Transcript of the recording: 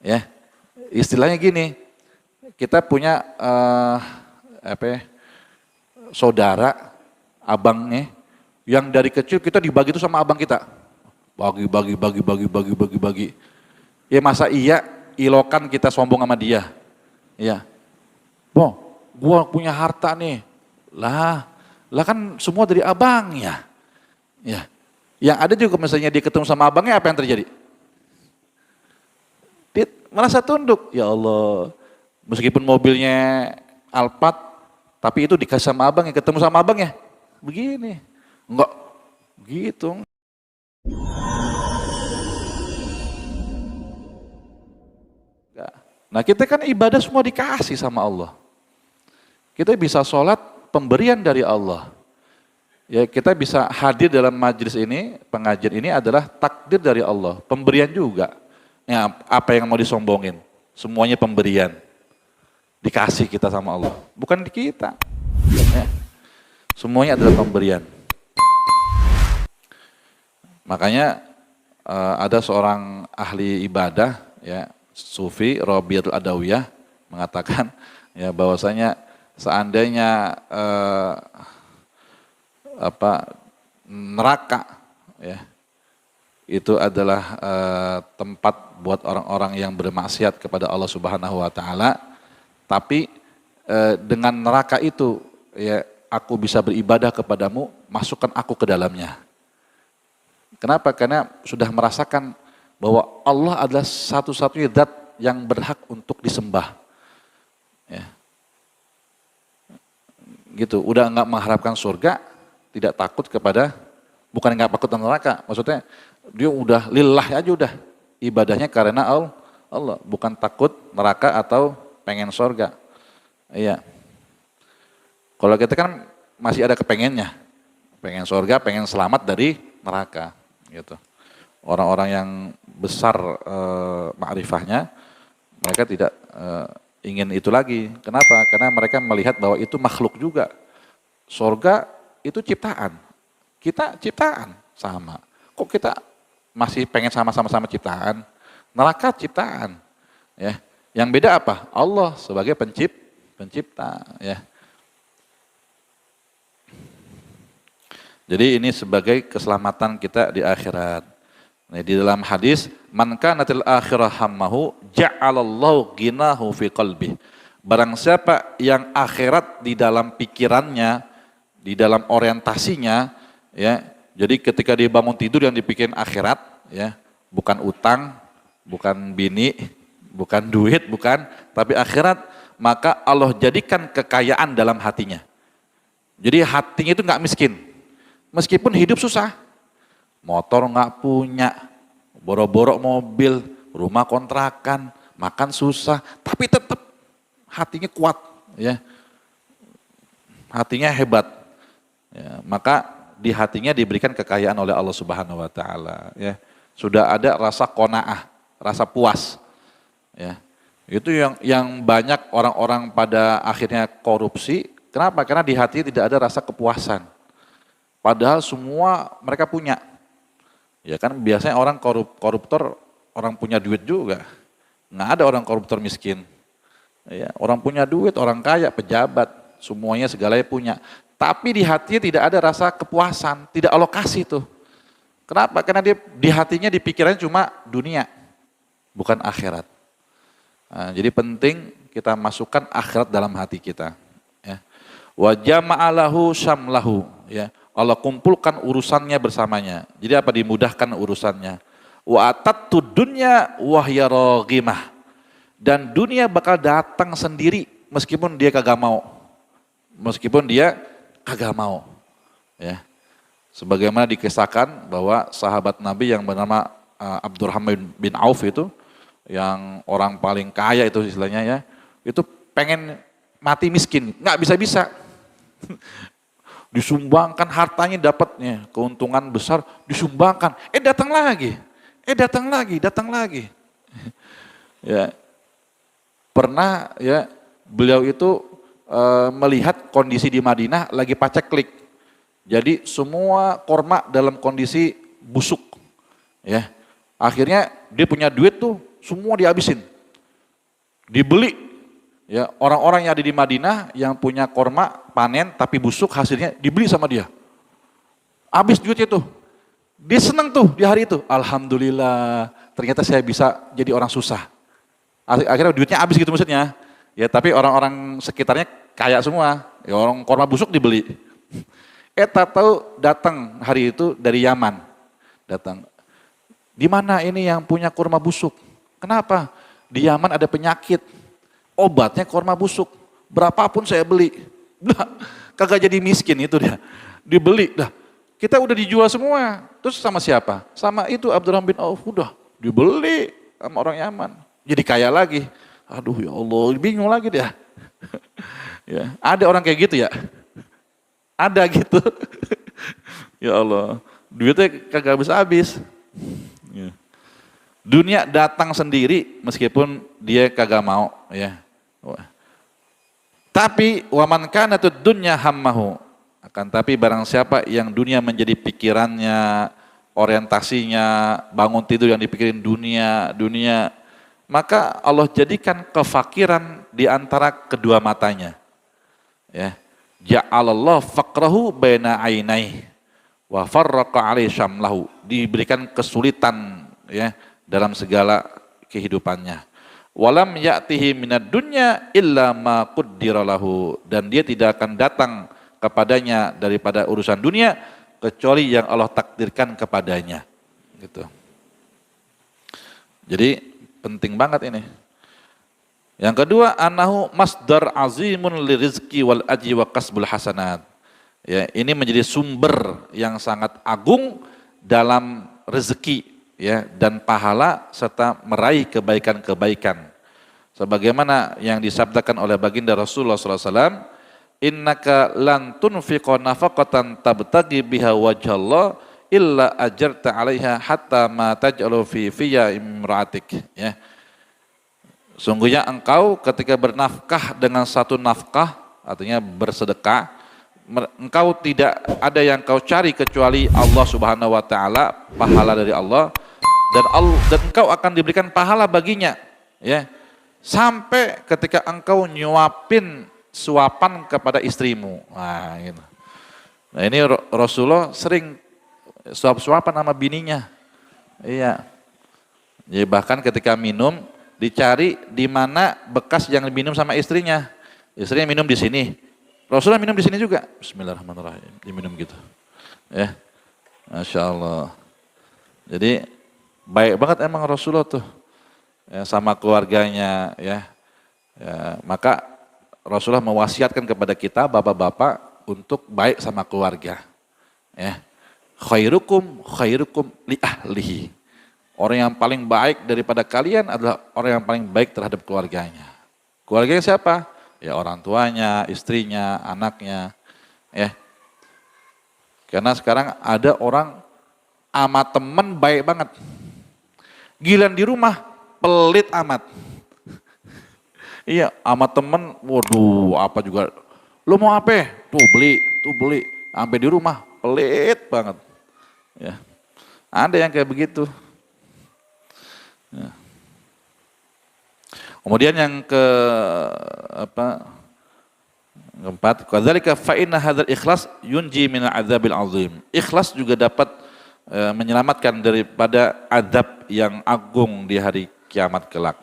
Ya, istilahnya gini, kita punya saudara, abangnya, yang dari kecil kita dibagi itu sama abang kita. Bagi. Ya masa iya ilokan kita sombong sama dia. Ya, gua punya harta nih. Lah kan semua dari abangnya. Ya, yang ada juga misalnya dia ketemu sama abangnya apa yang terjadi? Dia merasa tunduk. Ya Allah, meskipun mobilnya Alphard, tapi itu dikasih sama abang, yang ketemu sama abangnya begini, enggak gitu. Nah kita kan ibadah semua dikasih sama Allah. Kita bisa sholat pemberian dari Allah. Ya kita bisa hadir dalam majelis ini, pengajian ini adalah takdir dari Allah, pemberian juga. Ya, apa yang mau disombongin? Semuanya pemberian. Dikasih kita sama Allah, bukan di kita. Ya, semuanya adalah pemberian. Makanya ada seorang ahli ibadah, ya, Sufi Rabi'atul Adawiyah mengatakan ya bahwasanya seandainya neraka ya itu adalah tempat buat orang-orang yang bermaksiat kepada Allah Subhanahu wa taala, tapi dengan neraka itu ya aku bisa beribadah kepadamu, masukkan aku ke dalamnya. Kenapa? Karena sudah merasakan bahwa Allah adalah satu-satunya zat yang berhak untuk disembah. Ya. Gitu, udah enggak mengharapkan surga, tidak takut kepada, bukan enggak takut neraka, maksudnya dia udah lillah aja udah, ibadahnya karena Allah, bukan takut neraka atau pengen surga. Iya. Kalau kita kan masih ada kepengennya, pengen surga, pengen selamat dari neraka, gitu. Orang-orang yang besar ma'rifahnya, mereka tidak ingin itu lagi. Kenapa? Karena mereka melihat bahwa itu makhluk juga. Surga itu ciptaan, kita ciptaan sama. Kok kita masih pengen sama-sama ciptaan? Neraka ciptaan. Ya. Yang beda apa? Allah sebagai pencipta. Ya. Jadi ini sebagai keselamatan kita di akhirat. Nah, di dalam hadis, man kanatil akhirah hammahu ja'alallahu ginahu fi qalbih. Barang siapa yang akhirat di dalam pikirannya, di dalam orientasinya, ya. Jadi ketika dia bangun tidur yang dipikirin akhirat, ya, bukan utang, bukan bini, bukan duit, bukan, tapi akhirat, maka Allah jadikan kekayaan dalam hatinya. Jadi hatinya itu nggak miskin, meskipun hidup susah. Motor nggak punya, boro-boro mobil, rumah kontrakan, makan susah, tapi tetap hatinya kuat, ya, hatinya hebat. Ya, maka di hatinya diberikan kekayaan oleh Allah Subhanahu Wa Taala. Ya, sudah ada rasa qanaah, rasa puas. Ya, itu yang banyak orang-orang pada akhirnya korupsi. Kenapa? Karena di hati tidak ada rasa kepuasan. Padahal semua mereka punya. Ya kan biasanya orang koruptor orang punya duit juga. Nggak ada orang koruptor miskin. Ya, orang punya duit, orang kaya, pejabat, semuanya segalanya punya. Tapi di hatinya tidak ada rasa kepuasan, tidak alokasi tuh. Kenapa? Karena dia di hatinya dipikirannya cuma dunia, bukan akhirat. Nah, jadi penting kita masukkan akhirat dalam hati kita. Ya. Wa jama'alahu syamlahu, ya. Allah kumpulkan urusannya bersamanya. Jadi apa? Dimudahkan urusannya. Wa atattu dunya wahya raghimah. Dan dunia bakal datang sendiri meskipun dia kagak mau. Meskipun dia kagak mau. Ya. Sebagaimana dikisahkan bahwa sahabat Nabi yang bernama Abdurrahman bin Auf itu, yang orang paling kaya itu istilahnya ya, itu pengen mati miskin, nggak bisa-bisa. Disumbangkan hartanya, dapatnya keuntungan besar, disumbangkan, datang lagi. Ya, pernah ya beliau itu melihat kondisi di Madinah lagi paceklik, jadi semua korma dalam kondisi busuk, ya. Akhirnya dia punya duit tuh semua dihabisin. Dibeli. Ya, orang-orang yang ada di Madinah yang punya korma panen tapi busuk hasilnya dibeli sama dia. Habis duitnya tuh. Dia senang tuh di hari itu. Alhamdulillah, ternyata saya bisa jadi orang susah. Akhirnya duitnya habis gitu maksudnya. Ya, tapi orang-orang sekitarnya kaya semua. Ya, orang korma busuk dibeli. Tak tahu datang hari itu dari Yaman. Datang. Di mana ini yang punya korma busuk? Kenapa? Di Yaman ada penyakit. Obatnya korma busuk. Berapapun saya beli. Nah, kagak jadi miskin itu dia. Dibeli dah. Kita udah dijual semua. Terus sama siapa? Sama itu Abdurrahman bin Auf. Udah dibeli sama orang Yaman. Jadi kaya lagi. Aduh ya Allah, bingung lagi dia. Ya, ada orang kayak gitu ya? Ada gitu. Ya Allah, duitnya kagak habis-habis. Ya. Dunia datang sendiri meskipun dia kagak mau. Ya. Tapi waman kanatud dunya hammahu. Akan tapi barang siapa yang dunia menjadi pikirannya, orientasinya, bangun tidur yang dipikirin dunia, maka Allah jadikan kefakiran di antara kedua matanya. Ya. Ja'alallahu faqrahu baina ainaihi wa farraqa alaihi syamlahu. Diberikan kesulitan ya dalam segala kehidupannya. Walam ya'tihi minad dunya illa ma qaddara lahu. Dan dia tidak akan datang kepadanya daripada urusan dunia kecuali yang Allah takdirkan kepadanya. Gitu. Jadi penting banget ini. Yang kedua, anahu masdar azimun lirizki wal aji wa kasbul hasanat. Ya, ini menjadi sumber yang sangat agung dalam rezeki ya dan pahala serta meraih kebaikan-kebaikan. Sebagaimana yang disabdakan oleh baginda Rasulullah SAW, innaka lan tunfiqa nafaqatan tabtagi biha wajhallah illa ajarta 'alaiha hatta ma taj'alu fi fiyya imra'atik ya. Sungguhnya engkau ketika bernafkah dengan satu nafkah, artinya bersedekah, engkau tidak ada yang kau cari kecuali Allah Subhanahu wa taala, pahala dari Allah dan engkau akan diberikan pahala baginya ya. Sampai ketika engkau nyuapin suapan kepada istrimu. Nah, gitu. Nah, ini Rasulullah sering suap-suapan sama bininya. Iya. Jadi bahkan ketika minum dicari di mana bekas yang diminum sama istrinya. Istrinya minum di sini. Rasulullah minum di sini juga. Bismillahirrahmanirrahim. Diminum gitu. Ya. Masya Allah. Jadi baik banget emang Rasulullah tuh. Ya, sama keluarganya ya. Ya, maka Rasulullah mewasiatkan kepada kita bapak-bapak untuk baik sama keluarga. Ya. Khairukum li ahlihi. Orang yang paling baik daripada kalian adalah orang yang paling baik terhadap keluarganya. Keluarganya siapa? Ya orang tuanya, istrinya, anaknya. Ya. Karena sekarang ada orang sama temen baik banget. Giliran di rumah pelit amat. Iya, sama temen, waduh apa juga. Lu mau apa? Tuh beli. Sampai di rumah pelit banget. Ya. Ada yang kayak begitu. Ya. Kemudian yang keempat, kadzalika fa inna hadzal ikhlas yunji minal adzabil azim. Ikhlas juga dapat menyelamatkan daripada azab yang agung di hari kiamat kelak.